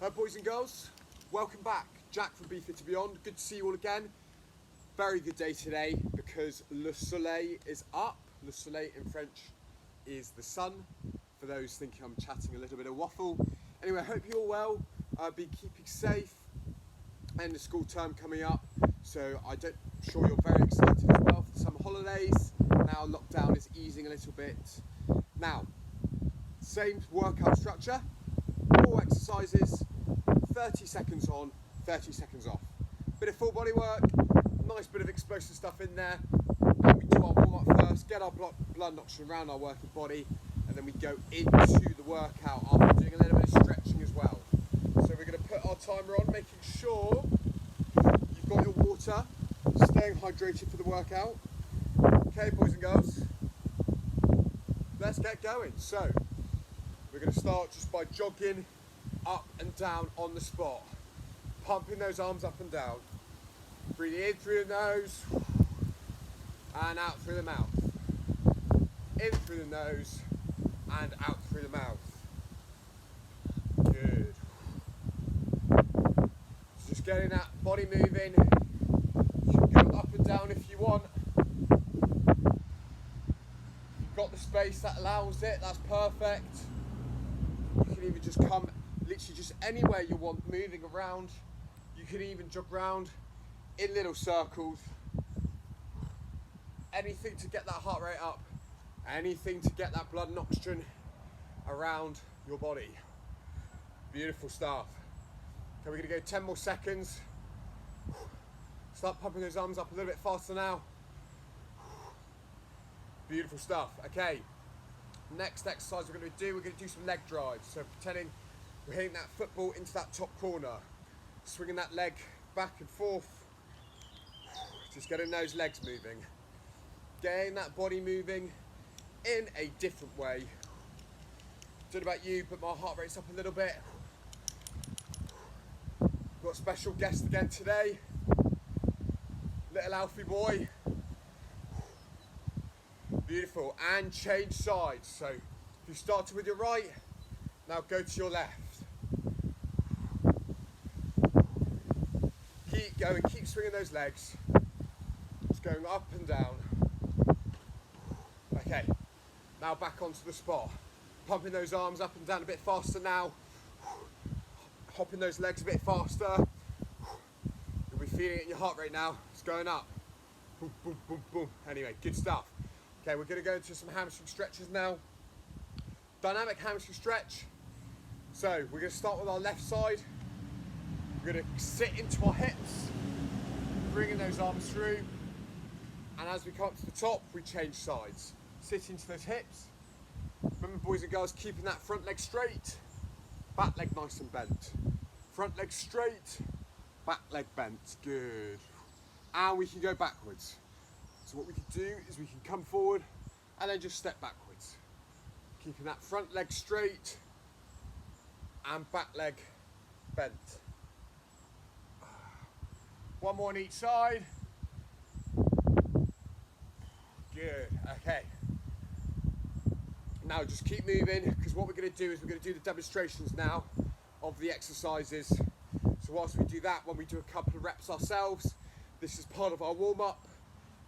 Hi boys and girls, welcome back. Jack from Be Fit to Beyond. Good to see you all again. Very good day today because Le Soleil is up. Le Soleil in French is the sun. For those thinking I'm chatting a little bit of waffle. Anyway, I hope you're all well. Be keeping safe. And the school term coming up, so I'm sure you're very excited as well for the summer holidays. Now lockdown is easing a little bit. Now, same workout structure, 4 exercises, 30 seconds on, 30 seconds off. Bit of full body work, nice bit of explosive stuff in there. And we do our warm up first, get our blood oxygen around our working body, and then we go into the workout after doing a little bit of stretching as well. So we're going to put our timer on, making sure you've got your water, staying hydrated for the workout. Okay, boys and girls, let's get going. So we're going to start just by jogging up and down on the spot, pumping those arms up and down. Breathing in through the nose and out through the mouth. In through the nose and out through the mouth. Good. Just getting that body moving. You can go up and down if you want. You've got the space that allows it, that's perfect. You can even just come literally just anywhere you want, moving around. You can even jog around in little circles. Anything to get that heart rate up. Anything to get that blood and oxygen around your body. Beautiful stuff. Okay, we're going to go 10 more seconds. Start pumping those arms up a little bit faster now. Beautiful stuff. Okay, next exercise we're going to do some leg drives. So pretending we're hitting that football into that top corner. Swinging that leg back and forth. Just getting those legs moving. Getting that body moving in a different way. Don't know about you, but my heart rate's up a little bit. Got a special guest again today. Little Alfie boy. Beautiful. And change sides. So if you started with your right, now go to your left. Keep going, keep swinging those legs. Just going up and down. Okay, now back onto the spot. Pumping those arms up and down a bit faster now. Hopping those legs a bit faster. You'll be feeling it in your heart rate now. It's going up. Boom, boom, boom, boom. Anyway, good stuff. Okay, we're going to go into some hamstring stretches now. Dynamic hamstring stretch. So we're going to start with our left side. We're going to sit into our hips, bringing those arms through. And as we come up to the top, we change sides. Sit into those hips. Remember, boys and girls, keeping that front leg straight, back leg nice and bent. Front leg straight, back leg bent. Good. And we can go backwards. So what we can do is we can come forward and then just step backwards. Keeping that front leg straight and back leg bent. One more on each side. Good, okay. Now just keep moving, because what we're going to do is we're going to do the demonstrations now of the exercises. So whilst we do that, when we do a couple of reps ourselves, this is part of our warm-up,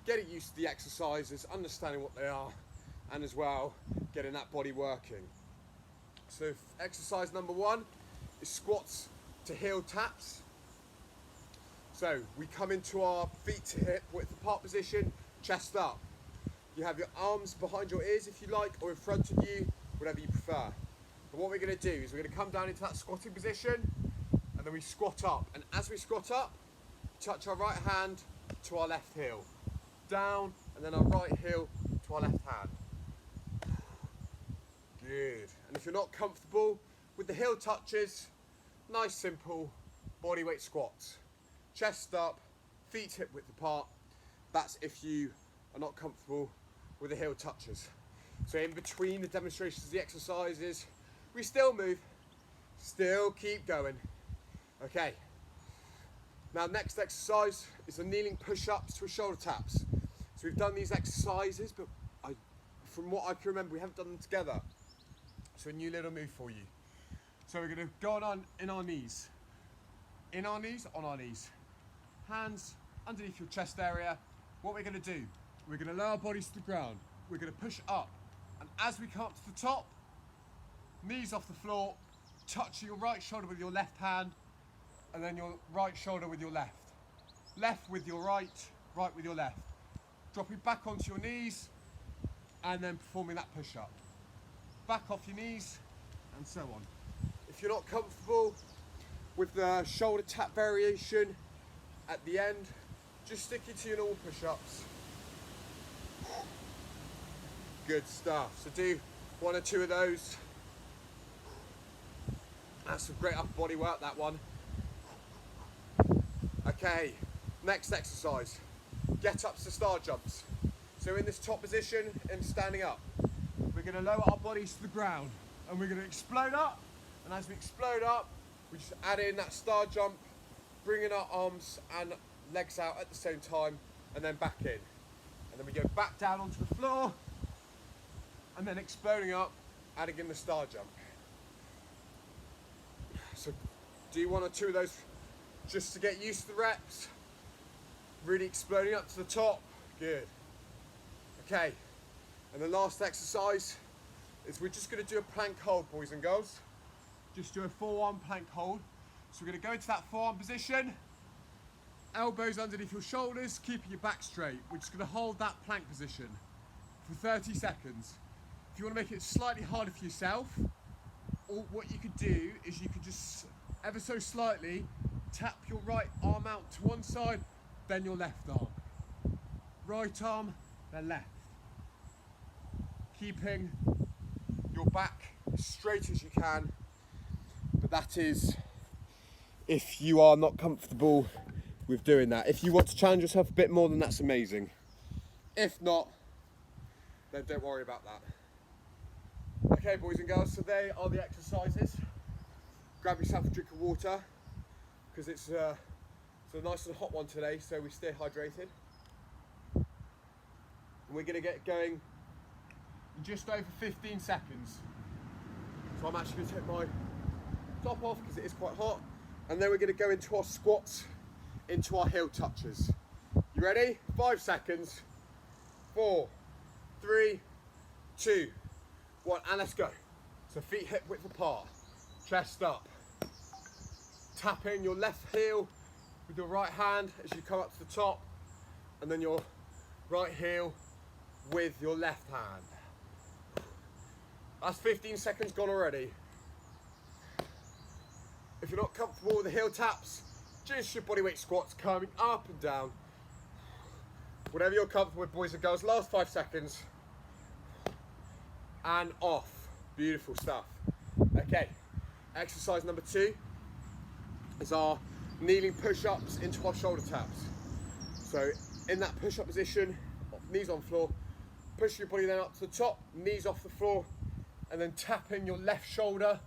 getting used to the exercises, understanding what they are, and as well, getting that body working. So exercise number 1 is squats to heel taps. So we come into our feet to hip width apart position, chest up. You have your arms behind your ears if you like, or in front of you, whatever you prefer. But what we're going to do is we're going to come down into that squatting position, and then we squat up. And as we squat up, touch our right hand to our left heel. Down, and then our right heel to our left hand. Good. And if you're not comfortable with the heel touches, nice simple bodyweight squats. Chest up, feet hip width apart. That's if you are not comfortable with the heel touches. So in between the demonstrations, the exercises, we still move, still keep going. Okay. Now next exercise is the kneeling push-ups to shoulder taps. So we've done these exercises, but from what I can remember, we haven't done them together. So a new little move for you. So we're going to go on in our knees. In our knees, on our knees. Hands underneath your chest area. What we're going to do, we're going to lower our bodies to the ground. We're going to push up. And as we come up to the top, knees off the floor, touch your right shoulder with your left hand, and then your right shoulder with your left. Left with your right, right with your left. Dropping back onto your knees, and then performing that push-up. Back off your knees, and so on. If you're not comfortable with the shoulder tap variation at the end, just stick it to your normal push-ups. Good stuff. So do 1 or 2 of those. That's some great upper body work, that one. Okay, next exercise. Get ups to star jumps. So in this top position and standing up, we're going to lower our bodies to the ground and we're going to explode up. And as we explode up, we just add in that star jump, bringing our arms and legs out at the same time, and then back in. And then we go back down onto the floor, and then exploding up, adding in the star jump. So do 1 or 2 of those just to get used to the reps. Really exploding up to the top. Good. Okay, and the last exercise is we're just going to do a plank hold, boys and girls. Just do a 4-1 plank hold. So we're going to go into that 4-arm position, elbows underneath your shoulders, keeping your back straight. We're just going to hold that plank position for 30 seconds. If you want to make it slightly harder for yourself, or what you could do is you could just ever so slightly tap your right arm out to one side, then your left arm. Right arm, then left. Keeping your back as straight as you can, but that is if you are not comfortable with doing that. If you want to challenge yourself a bit more, then that's amazing. If not, then don't worry about that. Okay, boys and girls, so they are the exercises. Grab yourself a drink of water, because it's a nice and hot one today, so we stay hydrated. And we're going to get going in just over 15 seconds. So I'm actually going to take my top off because it is quite hot, and then we're going to go into our squats, into our heel touches. You ready? 5 seconds. 4, 3, 2, 1, and let's go. So feet hip width apart, chest up. Tap in your left heel with your right hand as you come up to the top, and then your right heel with your left hand. That's 15 seconds gone already. If you're not comfortable with the heel taps, just your bodyweight squats coming up and down. Whatever you're comfortable with, boys and girls. Last 5 seconds. And off. Beautiful stuff. Okay, exercise number 2 is our kneeling push-ups into our shoulder taps. So in that push-up position, knees on floor, push your body then up to the top, knees off the floor, and then tapping your left shoulder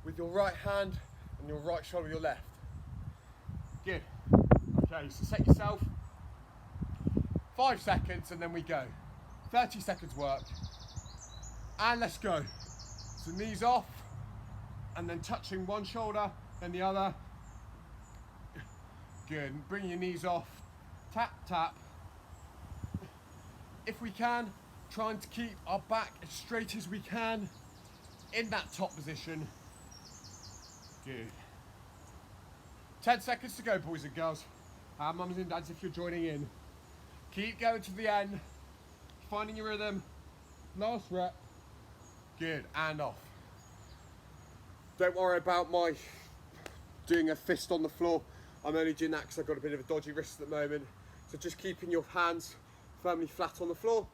with your right hand and your right shoulder with your left. Good. Okay, so set yourself 5 seconds and then we go. 30 seconds work. And let's go. So knees off and then touching one shoulder, then the other. Good. Bring your knees off. Tap, tap. If we can, trying to keep our back as straight as we can in that top position. Good. 10 seconds to go, boys and girls. Mums and dads, if you're joining in. Keep going to the end. Finding your rhythm. Last rep. Good, and off. Don't worry about my doing a fist on the floor. I'm only doing that because I've got a bit of a dodgy wrist at the moment. So just keeping your hands firmly flat on the floor.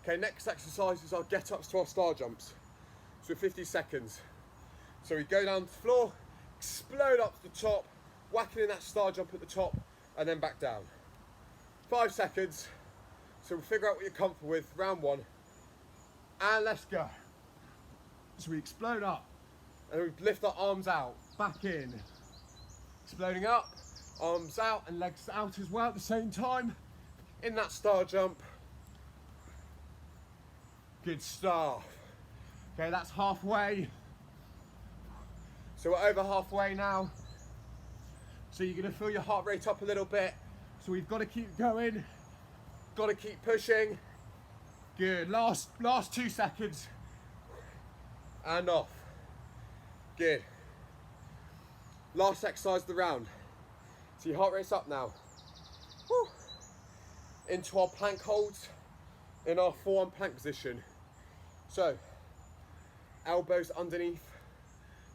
Okay, next exercise is our get ups to our star jumps. So 50 seconds. So we go down to the floor, explode up to the top, whacking in that star jump at the top, and then back down. 5 seconds. So we'll figure out what you're comfortable with. Round 1. And let's go. So we explode up, and we lift our arms out, back in. Exploding up, arms out and legs out as well at the same time. In that star jump. Good stuff. Okay, that's halfway. So we're over halfway now. So you're gonna feel your heart rate up a little bit. So we've got to keep going, got to keep pushing. Good, last 2 seconds. And off. Good. Last exercise of the round. So your heart rate's up now. Woo. Into our plank holds in our forearm plank position. So, elbows underneath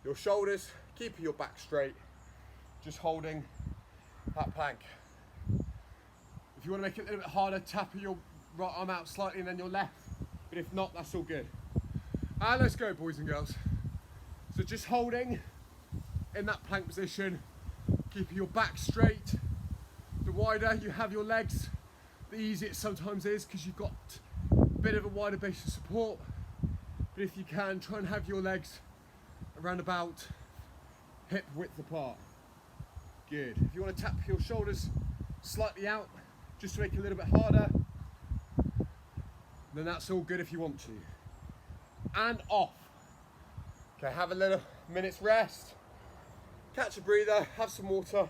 your shoulders, keeping your back straight, just holding that plank. If you want to make it a little bit harder, tap your right arm out slightly and then your left, but if not, that's all good. And let's go, boys and girls. So just holding in that plank position, keeping your back straight. The wider you have your legs, the easier it sometimes is because you've got a bit of a wider base of support. But if you can, try and have your legs around about hip width apart. Good. If you want to tap your shoulders slightly out, just to make it a little bit harder, then that's all good if you want to. And off. Okay, have a little minute's rest. Catch a breather, have some water.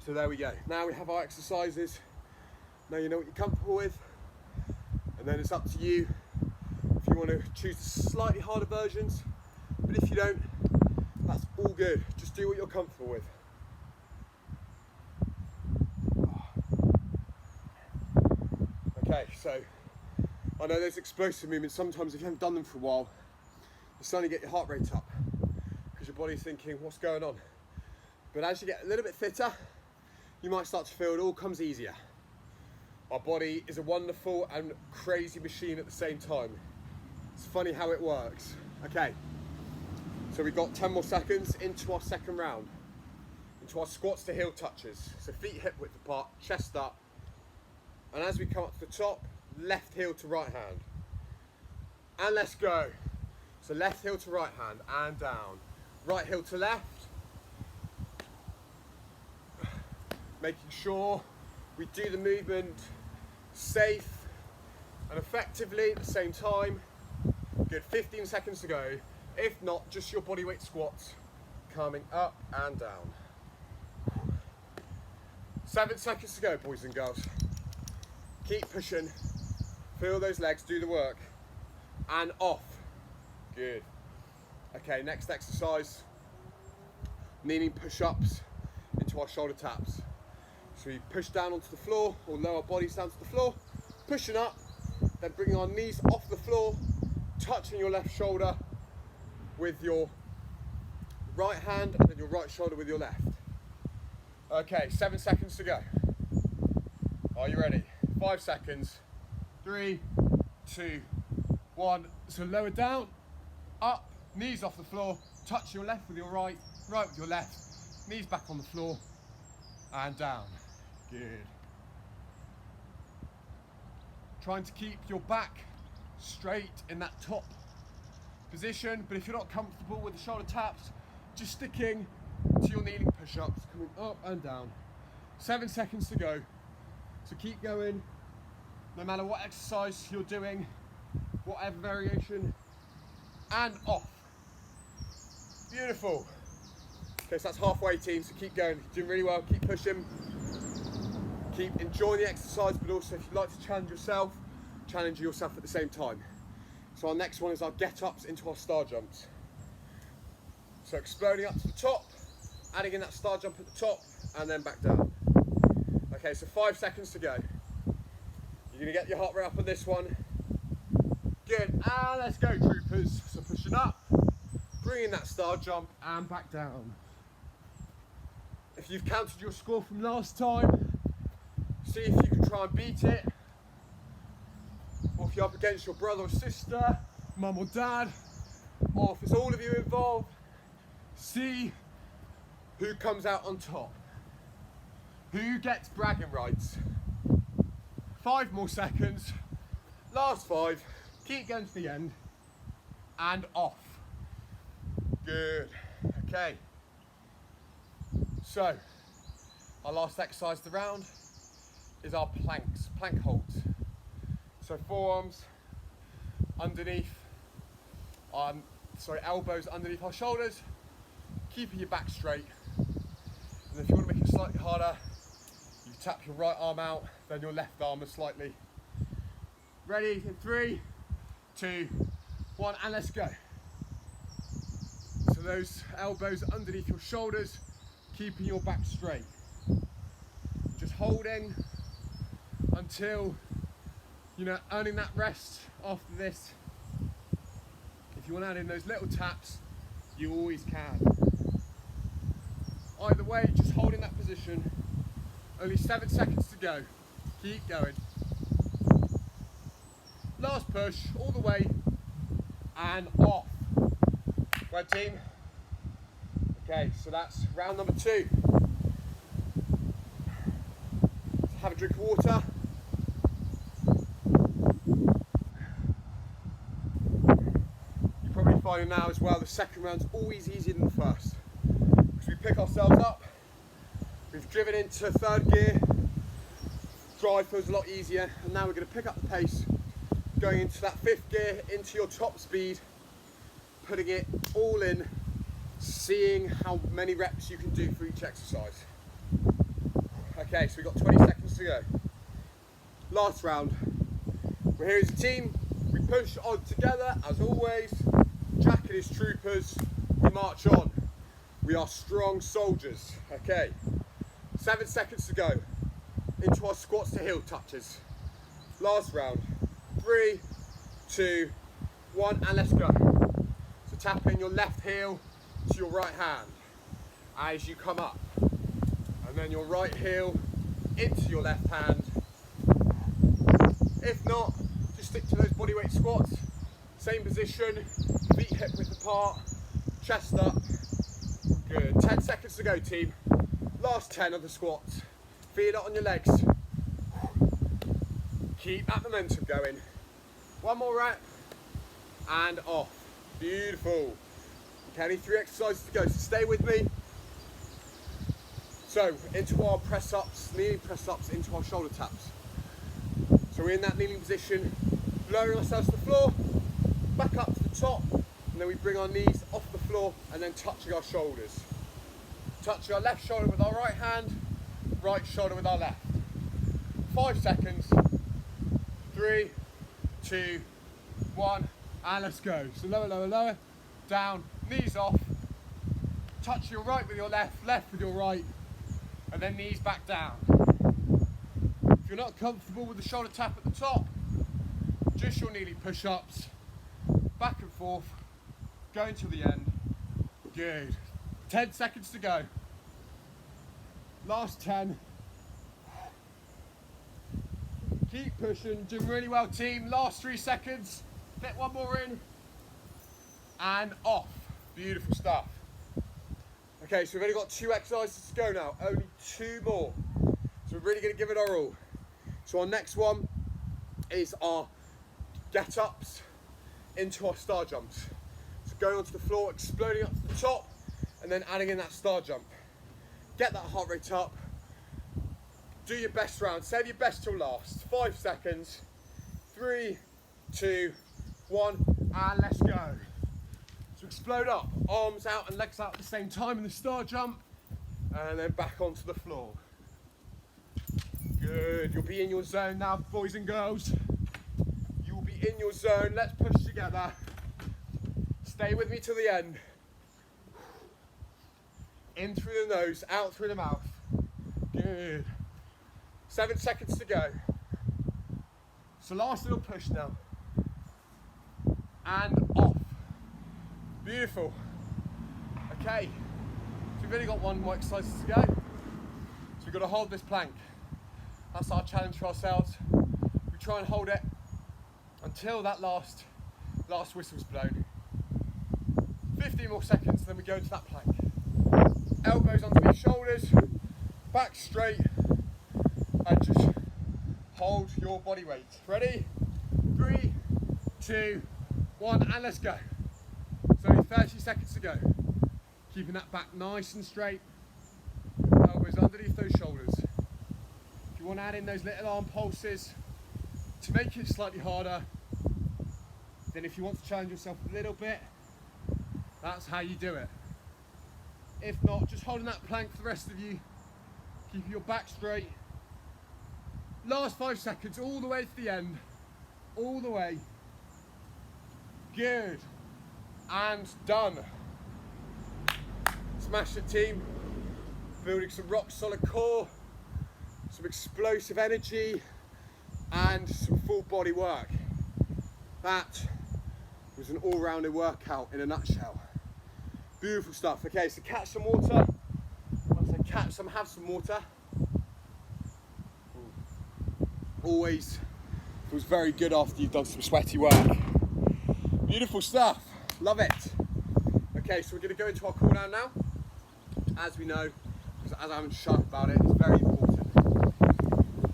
So there we go. Now we have our exercises. Now you know what you're comfortable with. And then it's up to you if you want to choose slightly harder versions. But if you don't, that's all good. Just do what you're comfortable with. Okay, so I know those explosive movements, sometimes if you haven't done them for a while, you suddenly get your heart rate up because your body's thinking, what's going on? But as you get a little bit fitter, you might start to feel it all comes easier. Our body is a wonderful and crazy machine at the same time. It's funny how it works. Okay, so we've got 10 more seconds into our second round, into our squats to heel touches. So feet hip width apart, chest up, and as we come up to the top, left heel to right hand. And let's go. So left heel to right hand and down. Right heel to left. Making sure we do the movement safe and effectively at the same time. Good, 15 seconds to go. If not, just your body weight squats coming up and down. 7 seconds to go, boys and girls. Keep pushing. Feel those legs, do the work. And off. Good. Okay, next exercise. Kneeling push-ups into our shoulder taps. So we push down onto the floor, or lower bodies down to the floor, pushing up, then bringing our knees off the floor, touching your left shoulder with your right hand, and then your right shoulder with your left. Okay, 7 seconds to go. Are you ready? 5 seconds. 3, 2, 1. So lower down, up, knees off the floor, touch your left with your right, right with your left, knees back on the floor, and down. Good. Trying to keep your back straight in that top position, but if you're not comfortable with the shoulder taps, just sticking to your kneeling push-ups, coming up and down. 7 seconds to go. So keep going, no matter what exercise you're doing, whatever variation, and off. Beautiful. Okay, so that's halfway, team, so keep going. You're doing really well, keep pushing. Keep enjoying the exercise, but also if you'd like to challenge yourself at the same time. So our next one is our get-ups into our star jumps. So exploding up to the top, adding in that star jump at the top, and then back down. Okay, so 5 seconds to go. You're gonna get your heart rate up on this one. Good, and let's go, troopers. So pushing up, bringing that star jump, and back down. If you've counted your score from last time, see if you can try and beat it. Or if you're up against your brother or sister, mum or dad, or if it's all of you involved, see who comes out on top. Who gets bragging rights. 5 more seconds. Last 5. Keep going to the end. And off. Good. Okay. So, our last exercise of the round is our planks, plank holds. So forearms underneath, elbows underneath our shoulders, keeping your back straight. And if you want to make it slightly harder, you tap your right arm out, then your left arm is slightly. Ready in 3, 2, 1, and let's go. So those elbows underneath your shoulders, keeping your back straight. Just holding until, earning that rest after this. If you want to add in those little taps, you always can. Either way, just holding that position. Only 7 seconds to go. Keep going. Last push, all the way, and off. Right, team? Okay, so that's round number 2. Have a drink of water. You're probably finding now as well, the second round's always easier than the first. Because we pick ourselves up, we've driven into 3rd gear, drive feels a lot easier, and now we're going to pick up the pace, going into that 5th gear, into your top speed, putting it all in, seeing how many reps you can do for each exercise. Okay, so we've got 20 seconds to go. Last round. We're here as a team. We push on together, as always. Jack and his troopers, we march on. We are strong soldiers. Okay, 7 seconds to go. Into our squats to heel touches. Last round. 3, 2, 1, and let's go. So tap in your left heel to your right hand as you come up. And then your right heel into your left hand. If not, just stick to those bodyweight squats. Same position, feet hip width apart, chest up. Good. 10 seconds to go, team. Last 10 of the squats. Feel it on your legs. Keep that momentum going. One more rep and off. Beautiful. Okay, only 3 exercises to go, so stay with me. So, into our press-ups, kneeling press-ups, into our shoulder taps. So we're in that kneeling position, lowering ourselves to the floor, back up to the top, and then we bring our knees off the floor and then touching our shoulders. Touching our left shoulder with our right hand, right shoulder with our left. 5 seconds. 3, 2, 1, and let's go. So lower, lower, lower, down, knees off. Touch your right with your left, left with your right, and then knees back down. If you're not comfortable with the shoulder tap at the top, just your kneeling push-ups, back and forth, going to the end. Good. 10 seconds to go. Last 10. Keep pushing, doing really well, team. Last 3 seconds. Fit one more in. And off. Beautiful stuff. Okay, so we've only got 2 exercises to go now. Only 2 more. So we're really going to give it our all. So our next one is our get-ups into our star jumps. So going onto the floor, exploding up to the top, and then adding in that star jump. Get that heart rate up. Do your best round. Save your best till last. 5 seconds. 3, 2, 1, and let's go. So explode up. Arms out and legs out at the same time in the star jump, and then back onto the floor. Good. You'll be in your zone now, boys and girls. You will be in your zone. Let's push together. Stay with me till the end. In through the nose, out through the mouth. Good. 7 seconds to go. So last little push now. And off. Beautiful. Okay. So we've only got 1 more exercise to go. So we've got to hold this plank. That's our challenge for ourselves. We try and hold it until that last whistle's blown. 15 more seconds, then we go into that plank. Elbows underneath shoulders, back straight, and just hold your body weight. Ready? 3, 2, 1, and let's go. So only 30 seconds to go. Keeping that back nice and straight. Elbows underneath those shoulders. If you want to add in those little arm pulses to make it slightly harder, then if you want to challenge yourself a little bit, That's how you do it. If not, just holding that plank for the rest of you. Keep your back straight. Last 5 seconds, all the way to the end. All the way. Good. And done. Smash it, team. Building some rock solid core, some explosive energy, and some full body work. That was an all-rounded workout in a nutshell. Beautiful stuff. Okay, so catch some water. Once I catch some, have some water. Always feels very good after you've done some sweaty work. Beautiful stuff. Love it. Okay, so we're going to go into our cool down now. As we know, because as I haven't shut about it, it's very important.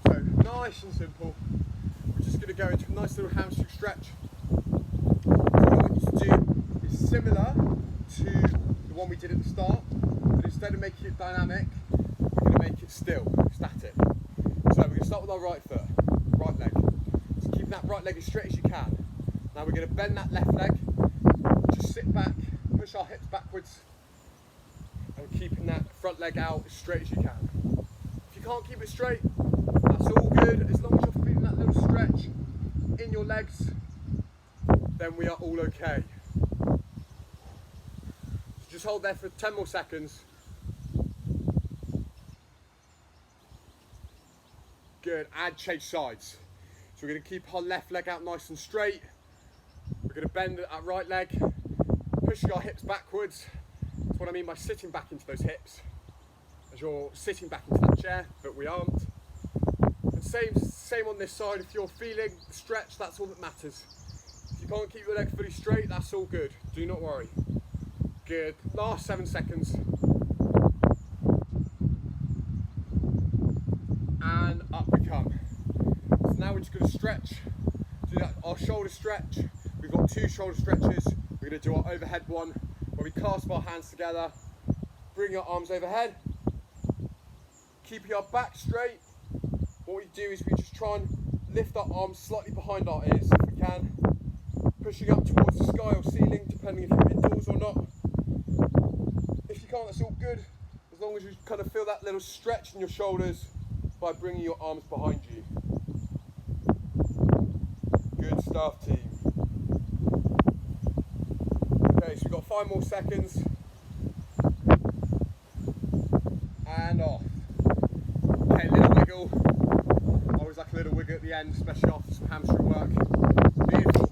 So nice and simple. We're just going to go into a nice little hamstring stretch. So what I want you to do is similar to the one we did at the start, but instead of making it dynamic, we're going to make it still, static. So we're going to start with our right foot, right leg. So keeping that right leg as straight as you can. Now we're going to bend that left leg, just sit back, push our hips backwards, and keeping that front leg out as straight as you can. If you can't keep it straight, that's all good. As long as you're feeling that little stretch in your legs, then we are all okay. So just hold there for 10 more seconds. Good, and change sides. So we're going to keep our left leg out nice and straight. We're going to bend our right leg, pushing our hips backwards. That's what I mean by sitting back into those hips, as you're sitting back into that chair, but we aren't. And same on this side. If you're feeling the stretch, that's all that matters. If you can't keep your leg fully straight, that's all good. Do not worry. Good. Last 7 seconds. And up we come. So now we're just going to stretch. Do that, our shoulder stretch. We've got 2 shoulder stretches. We're going to do our overhead one, where we clasp our hands together, bring your arms overhead, keep your back straight. What we do is we just try and lift our arms slightly behind our ears if we can, pushing up towards the sky or ceiling, depending if you're indoors or not. If you can't, that's all good, as long as you kind of feel that little stretch in your shoulders by bringing your arms behind you. Good stuff, team. Okay, so we've got 5 more seconds. And off. Okay, little wiggle. I always like a little wiggle at the end, especially after some hamstring work. Beautiful.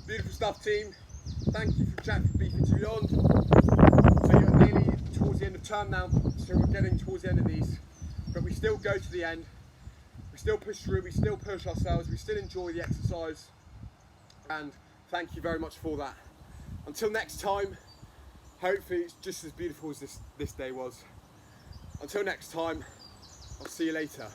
Beautiful stuff, team. Thank you from Jack from Beefing to Beyond. So you're nearly towards the end of term now, so we're getting towards the end of these. But we still go to the end. We still push through, we still push ourselves, we still enjoy the exercise. And thank you very much for that. Until next time, hopefully it's just as beautiful as this day was. Until next time, I'll see you later.